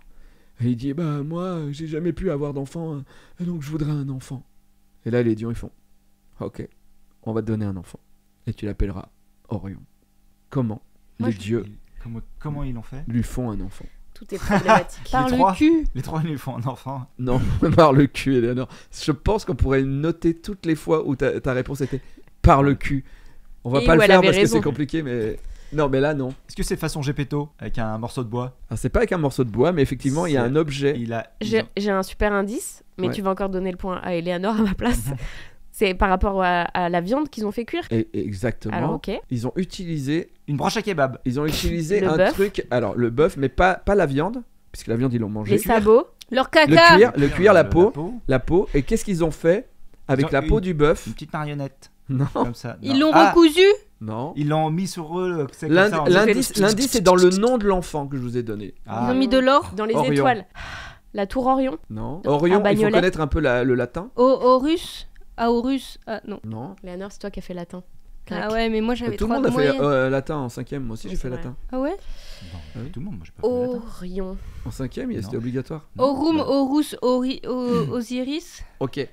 Et il dit, bah moi, j'ai jamais pu avoir d'enfant, donc je voudrais un enfant. Et là, les dieux, ils font, ok, on va te donner un enfant. Et tu l'appelleras Orion. Comment les dieux
comment ils l'ont fait?
Lui font un enfant.
Tout est problématique.
Par le cul.
Les 3 lui font un enfant.
Non, par le cul, Eleanor. Je pense qu'on pourrait noter toutes les fois où ta réponse était par le cul. On va pas le faire parce que c'est compliqué, mais... Non, mais là, non.
Est-ce que c'est façon Gepetto avec un morceau de bois?
Alors, c'est pas avec un morceau de bois, mais effectivement, il y a un objet.
J'ai un super indice, mais tu vas encore donner le point à Eleanor à ma place. C'est par rapport à la viande qu'ils ont fait cuire.
Exactement.
Alors, ok.
Ils ont utilisé
une broche à kebab.
Ils ont utilisé un truc. Alors, le bœuf, mais pas la viande, puisque la viande, ils l'ont mangé.
Les sabots.
Leur caca.
Le cuir, la peau. La peau. Et qu'est-ce qu'ils ont fait avec la peau du bœuf?
Une petite marionnette.
Non.
Comme ça.
Ils l'ont recousu.
Non.
Ils l'ont mis sur eux.
L'indice c'est dans le nom de l'enfant que je vous ai donné.
Ils ont mis de l'or
dans les
Orion.
Étoiles. La tour Orion.
Non. Orion, il faut connaître un peu le latin.
Horus. Aorus. Ah non.
Non.
Léonore, c'est toi qui as fait latin.
Ah ouais, mais moi j'avais
tout le monde a fait latin en 5ème. Moi aussi j'ai fait latin.
Ah ouais?
Non, tout le monde. Moi j'ai pas fait latin.
Orion.
En 5ème, c'était obligatoire.
Aurum, Horus, Osiris.
Ok.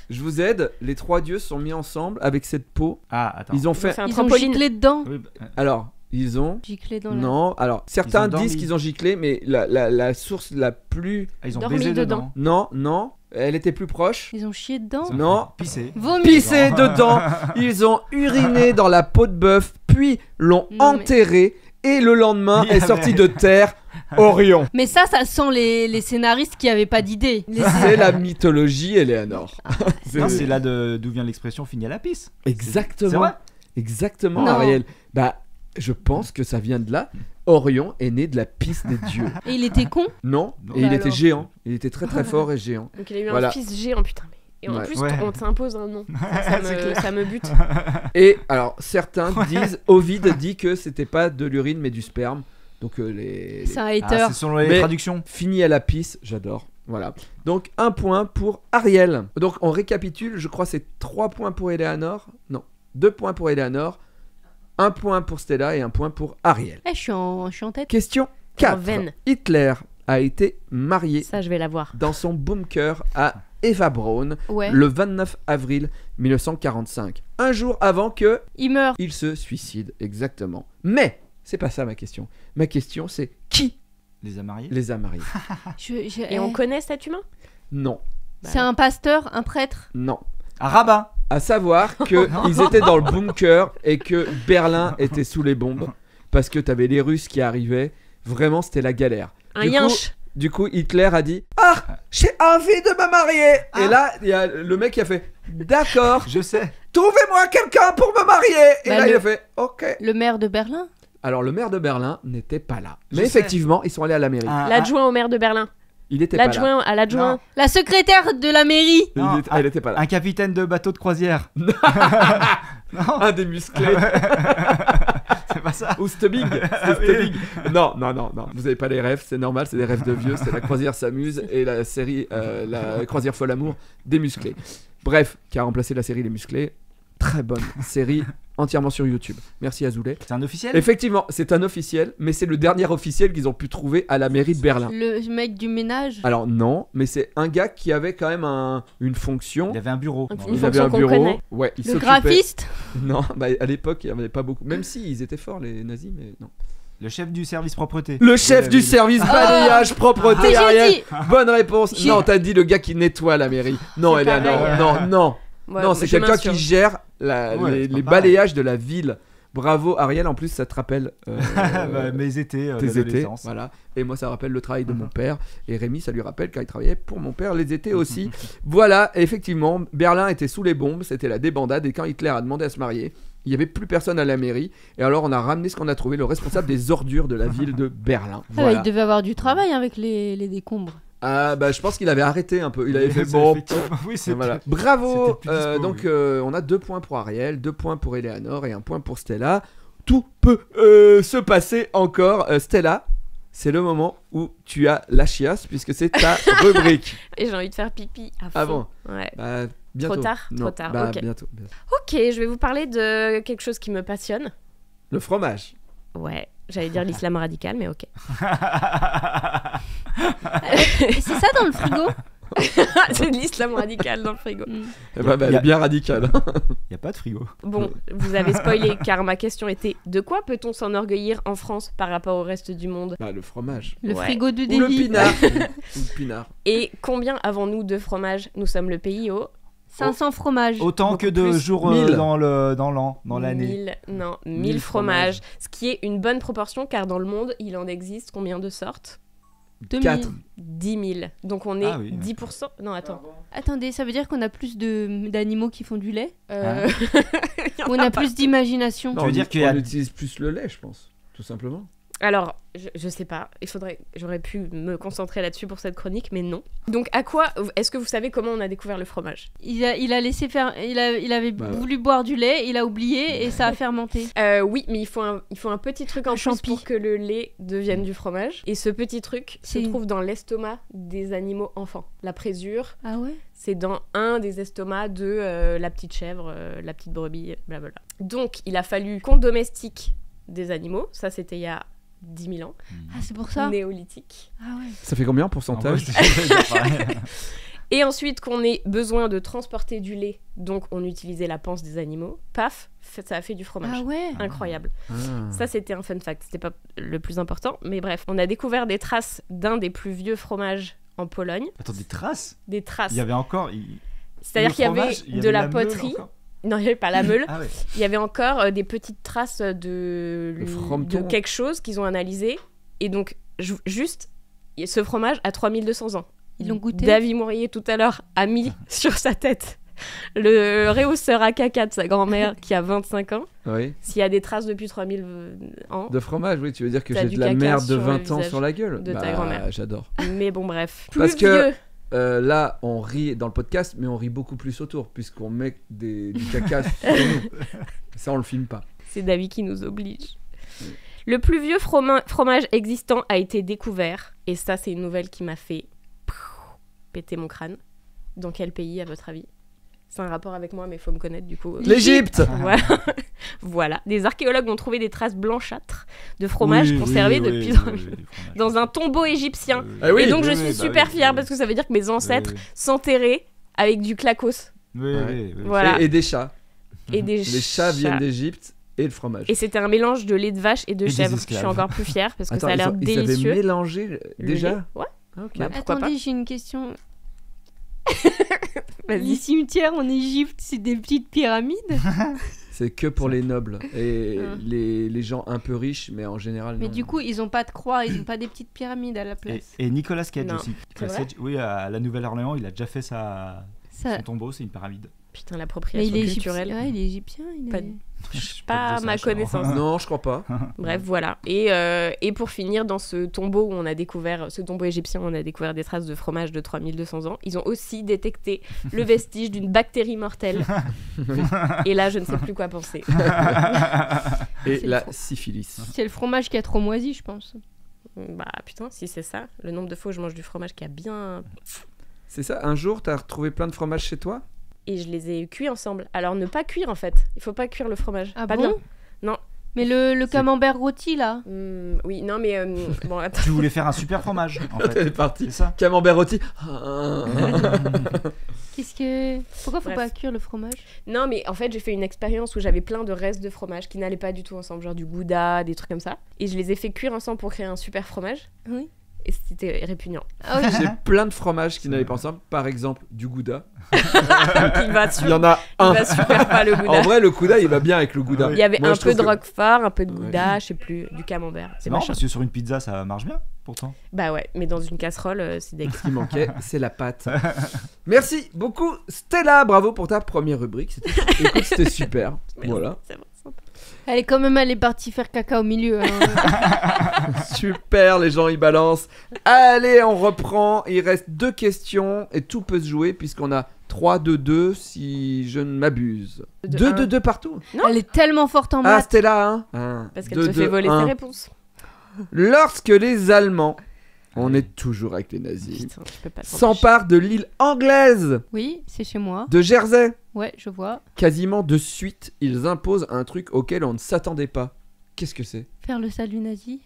Je vous aide. Les 3 dieux sont mis ensemble avec cette peau.
Ah attends.
Ils ont fait.
Ils ont giclé dedans.
Oui,
Alors. Ils ont
giclé dans
non, alors certains disent qu'ils ont giclé, mais la source la plus.
Ils ont baisé dedans.
Non, elle était plus proche.
Ils ont chié dedans.
Non,
pissé
dedans. Ils ont uriné dans la peau de bœuf, puis l'ont enterré et le lendemain est sorti de terre Orion.
Mais ça sent les scénaristes qui avaient pas d'idée.
C'est la mythologie, Eleanor.
Non, c'est là d'où vient l'expression fini à la pisse.
Exactement.
C'est vrai.
Exactement,
Non.
Ariel. Bah, je pense que ça vient de là. Orion est né de la pisse des dieux.
Et il était con.
Non,
Non.
et il
Bah
était
alors.
géant. Il était très très fort et géant.
Donc il a eu
Voilà.
un fils géant, putain. Et en
Ouais.
plus,
Ouais.
on t'impose un nom. Ça me bute.
Et alors, certains disent, Ovide dit que c'était pas de l'urine mais du sperme. Donc
C'est un
Ah,
hater.
c'est selon les
Mais-
traductions.
fini à la pisse, j'adore. Voilà. Donc 1 point pour Ariel. Donc on récapitule, je crois c'est 3 points pour Eleanor. Non, 2 points pour Eleanor, 1 point pour Stella et 1 point pour Ariel.
Je suis en tête.
Question
En
4.
veine.
Hitler a été marié
Ça, je vais la voir.
dans son bunker à Eva Braun
Ouais.
le 29 avril 1945. Un jour avant que
Il meurt.
il se suicide, exactement. Mais c'est pas ça ma question. Ma question c'est qui
Les a mariés.
les a mariés?
Et on connaît cet humain?
Non,
C'est un pasteur, un prêtre.
non.
Un rabbin.
À savoir qu'ils étaient dans le bunker et que Berlin était sous les bombes parce que t'avais les Russes qui arrivaient. Vraiment, c'était la galère.
Un yinche.
Du coup, Hitler a dit ah, j'ai envie de me marier. Et là, il y a le mec qui a fait d'accord,
Je sais.
trouvez-moi quelqu'un pour me marier. Et
Bah,
là, il
le-
a fait ok.
Le maire de Berlin.
Alors, le maire de Berlin n'était pas là.
Je
Mais
sais.
effectivement, ils sont allés à la mairie.
L'adjoint au maire de Berlin.
Il était pas là.
L'adjoint à l'adjoint.
La secrétaire de la mairie.
Non,
Elle était pas là.
Un capitaine de bateau de croisière. Non,
Un des musclés.
c'est pas ça.
Ou Stubbing.
Ah oui.
Stubbing. Non. Vous avez pas les rêves, c'est normal, c'est des rêves de vieux. C'est la croisière s'amuse et la série la croisière folle amour des musclés. Bref, qui a remplacé la série Les Musclés. Très bonne série, entièrement sur YouTube. Merci Azoulay.
C'est un officiel.
Effectivement, c'est un officiel, mais c'est le dernier officiel qu'ils ont pu trouver à la mairie de Berlin.
Le mec du ménage.
Alors non, mais c'est un gars qui avait quand même une fonction.
Il avait un bureau.
Une
Il avait un
fonction qu'on
bureau.
connaît.
Ouais, il
Le
s'occupait-
graphiste.
Non, bah, à l'époque, il n'y en avait pas beaucoup. Même si ils étaient forts, les nazis, mais non.
Le chef du service propreté.
Le chef
De la
du
ville.
service balayage,
Mais
propreté,
j'ai
Ariel.
dit.
Bonne réponse.
J'ai-
Non, t'as dit le gars qui nettoie la mairie. Non,
C'est
Eleanor.
pareil,
Non.
Ouais,
Non, c'est
je
quelqu'un qui
m'insurge.
gère
Ouais,
les
c'est pas pareil.
balayages de la ville. Bravo, Ariel. En plus, ça te rappelle
Bah, mes étés.
tes étés.
d'adolescence.
Voilà. Et moi, ça rappelle le travail de mon père. Et Rémi, ça lui rappelle quand il travaillait pour mon père les étés aussi. Voilà, effectivement, Berlin était sous les bombes. C'était la débandade. Et quand Hitler a demandé à se marier, il n'y avait plus personne à la mairie. Et alors, on a ramené ce qu'on a trouvé, le responsable des ordures de la ville de Berlin.
Ah bah,
Voilà.
il devait avoir du travail avec les décombres.
Ah, bah, je pense qu'il avait arrêté un peu. Il avait fait
C'est
bon.
effectivement- Oui, c'est
Voilà. Bravo.
c'était plus dispo,
Donc
oui.
on a 2 points pour Ariel, 2 points pour Eleanor et 1 point pour Stella. Tout peut se passer encore. Stella, c'est le moment où tu as la chiasse puisque c'est ta rubrique.
Et j'ai envie de faire pipi à fond.
Ah bon.
Ouais.
Bah, bientôt.
Trop tard,
Non,
trop tard,
bah,
ok.
bientôt.
Ok, je vais vous parler de quelque chose qui me passionne.
Le fromage.
Ouais, j'allais dire l'islam radical, mais ok.
Et c'est ça dans le frigo.
C'est de l'islam radical dans le frigo.
Eh ben, elle est bien radicale.
Il y a pas de frigo.
Bon, vous avez spoilé car ma question était de quoi peut-on s'enorgueillir en France par rapport au reste du monde?
Bah, le fromage.
Le
Ouais.
frigo de
Ou le
Davy.
pinard. Ou le pinard.
Et combien avons-nous de fromages? Nous sommes le pays au
500 fromages.
Autant
Beaucoup
que de
plus.
jours
1000.
dans l'an, dans l'année.
1000, non,
1000
1000
fromages.
fromages. Ce qui est une bonne proportion car dans le monde, il en existe combien de sortes?
2000.
4.
10 000. Donc on est
Ah oui.
10%. Non, attends.
Attendez, ça veut dire qu'on a plus d'animaux qui font du lait.
Euh, il y en
On
a
a
pas.
plus d'imagination.
Non,
veux
on
dire qu'il y a-
on utilise plus le lait, je pense. Tout simplement.
Alors, je sais pas. J'aurais pu me concentrer là-dessus pour cette chronique, mais non. Donc, à quoi est-ce que vous savez comment on a découvert le fromage?
Il a laissé faire. Il avait
Bah.
voulu boire du lait, il a oublié et ça a fermenté.
Oui, mais il faut un petit truc en
Un
plus
champi.
pour que le lait devienne du fromage. Et ce petit truc se
C'est-
trouve dans l'estomac des animaux enfants. La présure,
Ah ouais.
c'est dans un des estomacs de la petite chèvre, la petite brebis, blablabla. Donc, il a fallu qu'on domestique des animaux. Ça, c'était il y a 10 000 ans.
Ah c'est pour ça.
Néolithique.
Ah ouais.
Ça fait combien en
En vrai,
pourcentage?
c'est pareil.
Et ensuite, qu'on ait besoin de transporter du lait, donc on utilisait la panse des animaux. Paf, ça a fait du fromage.
Ah ouais.
Incroyable.
Ah.
Ça, c'était un fun fact. C'était pas le plus important, mais bref, on a découvert des traces d'un des plus vieux fromages en Pologne.
Attends, des traces.
Des traces.
Il y avait encore.
C'est-à-dire
le
qu'il y avait
fromage, il y
de la
meule
poterie.
encore.
Non, il n'y avait pas la meule.
Ah ouais.
Il y avait encore des petites traces de
Le frometon.
quelque chose qu'ils ont analysé. Et donc, juste, ce fromage a 3200 ans.
Ils l'ont goûté.
David Mourier, tout à l'heure, a mis sur sa tête le réhausseur à caca de sa grand-mère qui a 25 ans.
Oui.
S'il y a des traces depuis 3000 ans.
De fromage, oui, tu veux dire que
T'as
j'ai
du
de la
caca
merde de
sur le
20 ans
visage
sur la gueule?
de ta grand-mère.
J'adore.
Mais bon, bref.
Parce
Plus
que-
vieux.
Là, on rit dans le podcast, mais on rit beaucoup plus autour, puisqu'on met du caca sur nous. Ça, on le filme pas.
C'est David qui nous oblige. Le plus vieux fromage existant a été découvert. Et ça, c'est une nouvelle qui m'a fait péter mon crâne. Dans quel pays, à votre avis? C'est un rapport avec moi, mais il faut me connaître du coup.
L'Égypte.
Voilà. Voilà. Des archéologues ont trouvé des traces blanchâtres de fromage
Oui,
conservé
oui,
depuis
oui, oui, oui,
dans un tombeau égyptien.
Ah oui.
Et donc, je
oui,
suis
oui,
super
bah oui,
fière
oui.
parce que ça veut dire que mes ancêtres
Oui,
s'enterraient avec du clacos.
oui,
Ouais.
oui, oui.
Voilà.
Et des chats.
Et des
Les chats viennent d'Égypte et le fromage.
Et c'était un mélange de lait de vache et de
Et des
chèvre. Je suis
esclaves.
encore plus fière parce que
Attends,
ça a l'air
ils avaient
délicieux.
mélangé
Le
déjà.
lait. Ouais.
Ok.
Bah, pourquoi
Attendez,
pas
j'ai une question. Les
Vas-y.
cimetières en Égypte, c'est des petites pyramides?
C'est que pour les nobles et
Ah.
les gens un peu riches, mais en général.
Mais
non.
du coup, ils ont pas de croix, ils ont pas des petites pyramides à la
Et,
place.
et Nicolas Cage
Non.
aussi.
C'est
Nicolas
vrai
Cage, oui, à la Nouvelle-Orléans, il a déjà fait son
Ça...
tombeau, c'est une pyramide.
Putain,
Mais
l'appropriation
il est égyptien.
culturelle.
Ouais, il est égyptien. Il
Pas-
est...
Pas ma connaissance.
Non, je crois pas.
Bref, voilà. Et pour finir, dans ce tombeau où on a découvert, ce tombeau égyptien où on a découvert des traces de fromage de 3200 ans, ils ont aussi détecté le vestige d'une bactérie mortelle. Et là, je ne sais plus quoi penser.
Et
C'est
la
faux.
syphilis.
C'est le fromage qui a trop moisi, je pense.
Bah putain, si c'est ça, le nombre de fois où je mange du fromage qui a bien...
C'est ça, un jour, t'as retrouvé plein de fromage chez toi?
Et je les ai cuits ensemble. Alors ne pas cuire en fait. Il faut pas cuire le fromage.
Ah
pas
bon?
bien. Non.
Mais le camembert rôti, là?
Oui, non mais... bon, attends.
Tu voulais faire un super fromage, en
T'es
fait.
parti.
C'est ça.
Camembert rôti.
Qu'est-ce que... Pourquoi faut
Bref.
pas cuire le fromage?
Non, mais en fait, j'ai fait une expérience où j'avais plein de restes de fromage qui n'allaient pas du tout ensemble, genre du gouda, des trucs comme ça. Et je les ai fait cuire ensemble pour créer un super fromage.
Oui.
Et c'était répugnant.
Ah oui.
J'ai plein de fromages qui n'allaient pas ensemble. Par exemple, du gouda.
Il va,
Il y en a un.
super pas le
En
gouda.
vrai, le gouda, il va bien avec le gouda.
Il y avait
Moi,
un
je
peu de
trouve que-
roquefort, un peu de gouda, je sais plus, du camembert.
C'est
C'est
marrant
machin.
parce que sur une pizza, ça marche bien, pourtant.
Bah ouais, mais dans une casserole, c'est dégueu.
Ce qui manquait, c'est la pâte. Merci beaucoup, Stella. Bravo pour ta première rubrique. Écoute, c'était super.
Merci,
Voilà.
c'est bon, sympa.
Elle est quand même allée partie faire caca au milieu. hein.
Super, les gens, ils balancent. Allez, on reprend. Il reste 2 questions et tout peut se jouer puisqu'on a 3-2-2 si je ne m'abuse.
De
2-2-2 partout.
Non.
Elle est tellement forte en
Ah,
maths.
Stella, hein.
Parce qu'elle te fait voler tes réponses.
Lorsque les Allemands, on est toujours avec les nazis,
Putain, je peux pas t'empêcher.
s'emparent de l'île anglaise
Oui, c'est chez moi.
de Jersey,
Ouais, je vois.
quasiment de suite, ils imposent un truc auquel on ne s'attendait pas. Qu'est-ce que c'est?
Faire le salut nazi.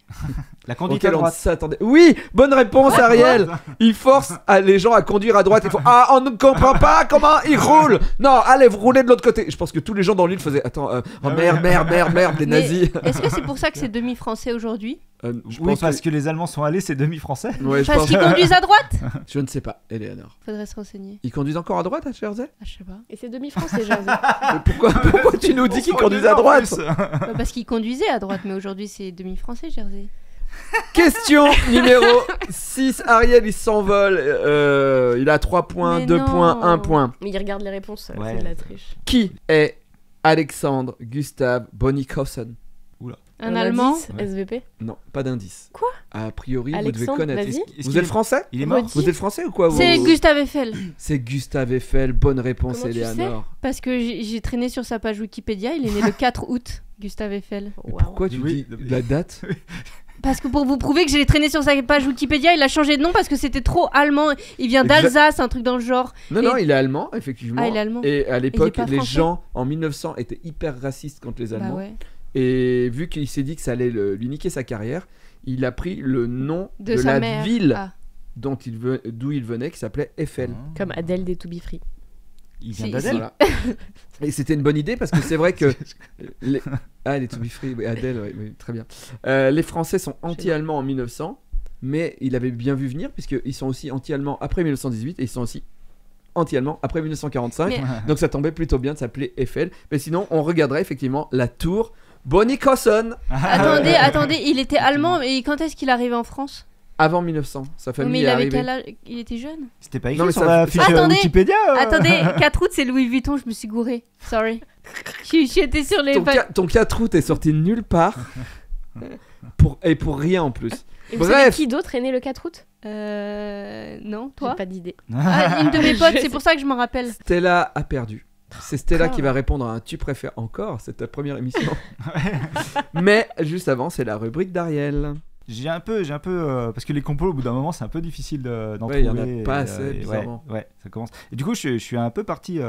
La conduite à
Auquel on ne
droite.
s'attendait. Oui, bonne réponse, Ariel. Ils forcent les gens à conduire à droite. Ils font ah, on ne comprend pas comment ils roulent. Non, allez, vous roulez de l'autre côté. Je pense que tous les gens dans l'île faisaient attends, oh merde, les
Mais
nazis.
Est-ce que c'est pour ça que c'est demi-français aujourd'hui?
Je
Oui,
pense
parce que les Allemands sont allés, c'est demi-français.
Ouais, je
Parce
pense.
qu'ils conduisent à droite?
Je ne sais pas, Eleanor.
Faudrait se renseigner.
Ils conduisent encore à droite à Jersey?
Ah, je sais pas.
Et c'est demi-français, Jersey.
Mais pourquoi tu nous dis qu'ils conduisent à droite?
Bah, parce qu'ils conduisaient à droite, mais aujourd'hui c'est demi-français, Jersey.
Question numéro 6. Ariel, il s'envole. Il a 3 points,
Mais
2
non.
points, 1 point.
Mais il regarde les réponses,
Ouais.
c'est de la triche.
Qui est Alexandre Gustav Bonnickhausen?
Un Allemand?
indice,
Ouais.
SVP.
Non, pas d'indice.
Quoi?
A priori, vous
Alexandre,
devez connaître.
vas-y.
Est-ce
Vous
qu'il
êtes français?
Il est mort.
Redis.
Vous êtes français ou quoi?
C'est
vous...
Gustave Eiffel.
C'est Gustave Eiffel. Bonne réponse,
Comment tu
Eleanor.
Parce que j'ai traîné sur sa page Wikipédia, il est né le 4 août, Gustave Eiffel.
Et
Waouh.
pourquoi tu
Oui,
dis la date?
Parce que pour vous prouver que j'ai traîné sur sa page Wikipédia, il a changé de nom parce que c'était trop allemand. Il vient d'Alsace, un truc dans le genre.
Non,
Et-
non, il est allemand, effectivement.
Ah, il est allemand.
Et à l'époque,
pas
les
français.
gens en 1900 étaient hyper racistes contre les
Bah
Allemands.
ouais.
Et vu qu'il s'est dit que ça allait lui niquer sa carrière, il a pris le nom de,
De sa
la
mère.
ville
Ah.
d'où il venait, qui s'appelait Eiffel.
Comme Adèle des To Be Free.
Il vient
Si,
d'Adèle.
Voilà. Et c'était une bonne idée parce que c'est vrai que les... Ah, les To Be Free, oui, Adèle, oui, très bien. Les Français sont anti-allemands en 1900, mais il avait bien vu venir puisqu'ils sont aussi anti-allemands après 1918 et ils sont aussi anti-allemands après 1945.
Mais-
Donc ça tombait plutôt bien de s'appeler Eiffel. Mais sinon, on regarderait effectivement la tour Bonnie Cosson.
Attendez, il était allemand, et quand est-ce qu'il arrivait en France?
Avant 1900, sa famille
Mais il
est
avait
arrivée.
quel âge? Il était jeune?
C'était pas
Non, mais
écrit sur
ça-
la fiche
Attendez,
Wikipédia
Attendez, 4 août, c'est Louis Vuitton, je me suis gourée. Sorry. J'étais sur les...
Ton 4 août est sorti de nulle part. pour rien en plus.
Et vous savez
Bref.
qui d'autre est né le 4 août?
Non,
J'ai
toi?
pas d'idée.
Ah, une de mes potes,
Je
c'est
sais.
pour ça que je m'en rappelle.
Stella a perdu. C'est Stella
Encore.
qui va répondre à un tu préfères encore, c'est ta première émission. Mais juste avant, c'est la rubrique d'Ariel.
J'ai un peu parce que les compos au bout d'un moment c'est un peu difficile d'en
Ouais, il y en a
trouver.
pas
et,
assez, bizarrement.
Ouais, ça commence. Et du coup, je suis un peu parti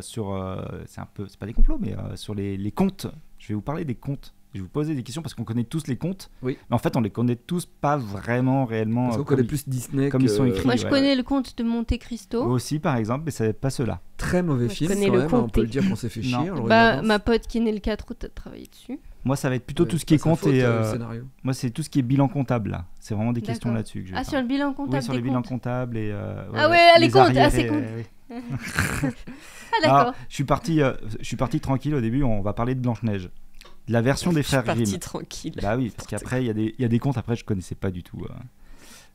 sur c'est pas des complots, mais sur les contes. Je vais vous parler des contes. Je vais vous poser des questions parce qu'on connaît tous les contes.
Oui.
Mais en fait, on les connaît tous pas vraiment réellement.
Parce qu'on connaît plus Disney
comme
que...
ils sont écrits.
Moi, je
ouais,
connais le conte de Monte Cristo.
Aussi, par exemple, mais c'est pas ceux-là.
Très mauvais
Moi, je
film
connais
quand
le
même, on
comté.
peut le dire qu'on s'est fait chier.
Non.
en le
Bah,
regardant.
ma pote qui est née le 4 août a travaillé dessus.
Moi, ça va être plutôt tout ce qui est
Pas sa
conte
faute,
et
le scénario.
moi, c'est tout ce qui est bilan comptable là. C'est vraiment des questions
D'accord.
là-dessus que je vais
Ah,
faire.
sur le bilan comptable
Oui, sur
des
les bilans
comptes.
comptables et
Ah ouais, les comptes,
arriérés,
c'est compte.
oui.
Ah, d'accord.
Alors, je suis parti tranquille au début. On va parler de Blanche-Neige, de la version des frères
Parti
Grimm.
tranquille.
Bah oui, parce qu'après il y a des contes après je connaissais pas du tout.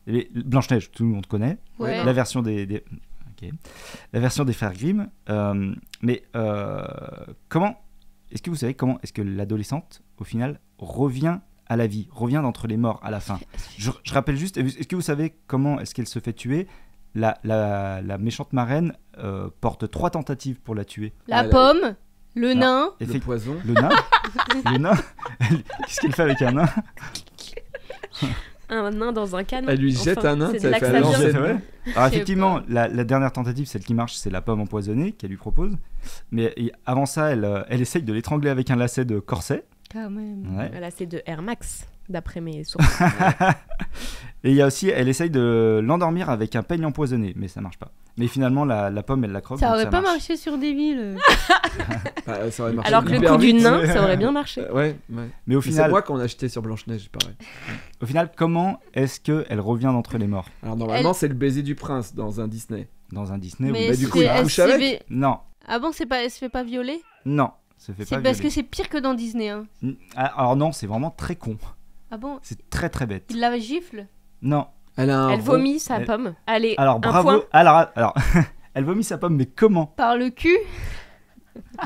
Blanche-Neige, tout le monde connaît.
Ouais.
La version ok. La version des frères Grimm. Mais comment est-ce que vous savez comment est-ce que l'adolescente au final revient à la vie, revient d'entre les morts à la fin? Je rappelle juste. Est-ce que vous savez comment est-ce qu'elle se fait tuer? La méchante marraine porte 3 tentatives pour la tuer.
La
Ah,
pomme, le nain.
Le
Effect-
poison.
Le nain Le nain Qu'est-ce qu'elle fait avec un nain?
Un nain dans un canon.
Elle lui jette un nain,
c'est
ça
de là
fait
que ça
lancer
vient.
le
Ouais.
nain.
Alors
Je sais
effectivement, la dernière tentative, celle qui marche, c'est la pomme empoisonnée qu'elle lui propose. Mais avant ça, elle essaye de l'étrangler avec un lacet de corset.
Quand même.
Ouais.
Là, c'est de Air Max, d'après mes sources.
Et il y a aussi, elle essaye de l'endormir avec un peigne empoisonné, mais ça marche pas. Mais finalement, la pomme, elle la croque.
Ça
donc
aurait pas
marche.
marché sur des villes.
Bah, ça aurait marché
Alors que le
hyper
coup du
vite.
nain, ça aurait bien marché.
Ouais.
Mais au
Mais c'est
final,
moi qu'on a acheté sur Blanche-Neige, pareil.
comment est-ce qu'elle revient d'entre les morts?
Alors normalement, c'est le baiser du prince dans un Disney.
Dans un Disney
Mais
ou...
bah, du coup,
c'est-
il
elle
couche
s'est
avec
fait-
Non,
Ah bon, elle se fait pas violer?
non, ça fait
C'est
pas
parce
violer.
que c'est pire que dans Disney. Hein.
Alors non, c'est vraiment très con.
Ah bon?
C'est très très bête.
Il la gifle?
Non.
Elle a un
Elle
rond-
vomit sa
Elle-
pomme. Allez,
Alors
un
bravo.
point.
Alors elle vomit sa pomme, mais comment?
Par le cul?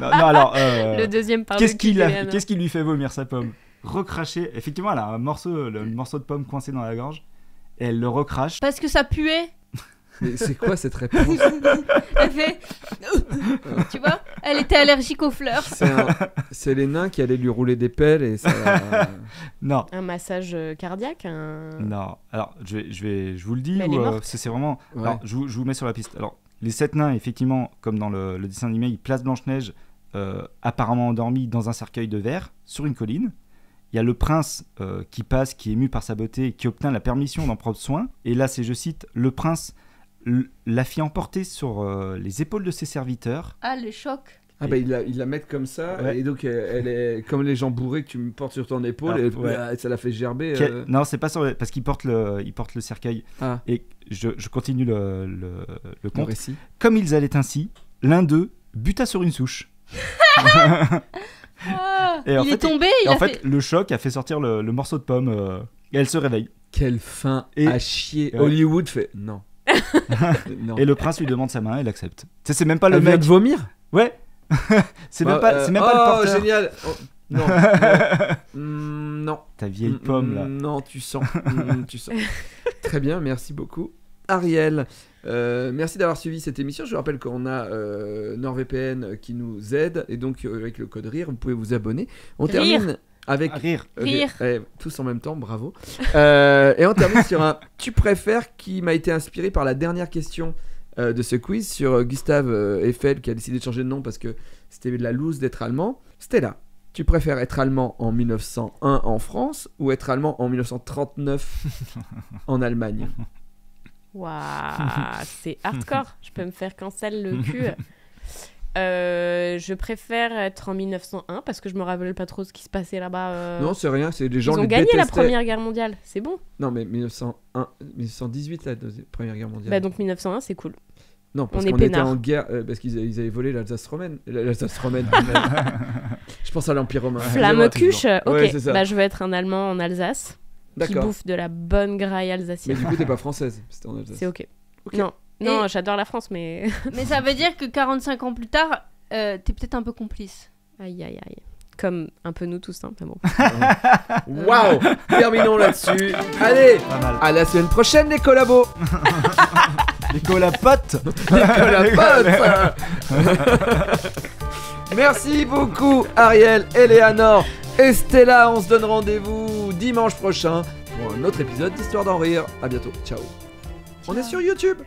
Non, alors.
Le deuxième par
Qu'est-ce
le
qui,
cul d'Eleanor.
qu'est-ce qui lui fait vomir sa pomme? Recracher. Effectivement, elle a un morceau de pomme coincé dans la gorge. Et elle le recrache.
Parce que ça puait?
Mais c'est quoi cette réponse?
Elle fait... Tu vois? Elle était allergique aux fleurs.
C'est les nains qui allaient lui rouler des pelles et ça.
Non.
Un massage cardiaque,
Non. Alors, je vous le dis.
Mais elle est
ou,
morte.
c'est vraiment.
Ouais.
Alors, je vous mets sur la piste. Alors, les 7 nains, effectivement, comme dans le dessin animé, ils placent Blanche-Neige apparemment endormie dans un cercueil de verre sur une colline. Il y a le prince qui passe, qui est ému par sa beauté et qui obtient la permission d'en prendre soin. Et là, c'est, je cite, le prince la fit emporter sur les épaules de ses serviteurs.
Ah, le choc.
Ah bah ils la mettent comme ça
Ouais.
et donc elle est comme les gens bourrés que tu me portes sur ton épaule
Ah,
et
ouais.
ça la fait gerber.
Non, c'est pas sur parce qu'il porte le cercueil.
Ah,
Et je continue le
le
conte.
récit.
Comme ils allaient ainsi, l'un d'eux buta sur une souche.
Ah,
Et en
il
fait,
est tombé,
Et
il
en
a
fait, le choc a fait sortir le morceau de pomme et elle se réveille.
Quelle fin
Et-
à chier.
Ouais.
Hollywood fait non. Non.
Et le prince lui demande sa main, elle accepte. C'est même pas le
Elle vient
mec.
de vomir.
Ouais. c'est même pas, c'est même pas le
oh,
porteur.
génial. Oh, non. Non.
Ta vieille pomme là.
Non, tu sens. Tu sens. Très bien, merci beaucoup. Ariel, merci d'avoir suivi cette émission. Je vous rappelle qu'on a NordVPN qui nous aide et donc avec le code RIRE, vous pouvez vous abonner. On
Rire.
termine avec
Rire.
Rire.
tous en même temps, bravo. Et on termine sur un tu préfères qui m'a été inspiré par la dernière question de ce quiz sur Gustave Eiffel qui a décidé de changer de nom parce que c'était de la loose d'être allemand. Stella, tu préfères être allemand en 1901 en France ou être allemand en 1939 en Allemagne?
Waouh, c'est hardcore. Je peux me faire cancel le cul. Je préfère être en 1901 parce que je me rappelle pas trop ce qui se passait là-bas.
Non, c'est rien, c'est les
Ils
gens
ont
les
gagné la
détestaient.
Première Guerre mondiale, c'est bon.
Non, mais 1918, la Première Guerre mondiale.
Bah donc 1901, c'est cool.
Non, parce
on est
qu'on était
peinard.
en guerre, parce qu'ils avaient volé l'Alsace romaine. L'Alsace romaine. Je pense à l'Empire romain.
Flamme cuche. Ok,
Ouais, c'est ça.
bah je veux être un Allemand en Alsace qui
D'accord.
bouffe de la bonne graille
Mais
alsacienne.
du coup, t'es pas française. C'était en Alsace.
C'est ok.
Ok.
Non, j'adore la France, mais.
Mais ça veut dire que 45 ans plus tard, t'es peut-être un peu complice.
Aïe, aïe, aïe. Comme un peu nous tous, hein, mais bon.
Waouh. Terminons là-dessus. Allez,
Pas mal.
à la semaine prochaine, les collabos.
Les collapotes.
Les collapotes. Merci beaucoup, Ariel, Eleanor et Stella. On se donne rendez-vous dimanche prochain pour un autre épisode d'Histoire d'en rire. À bientôt. Ciao. On est sur YouTube.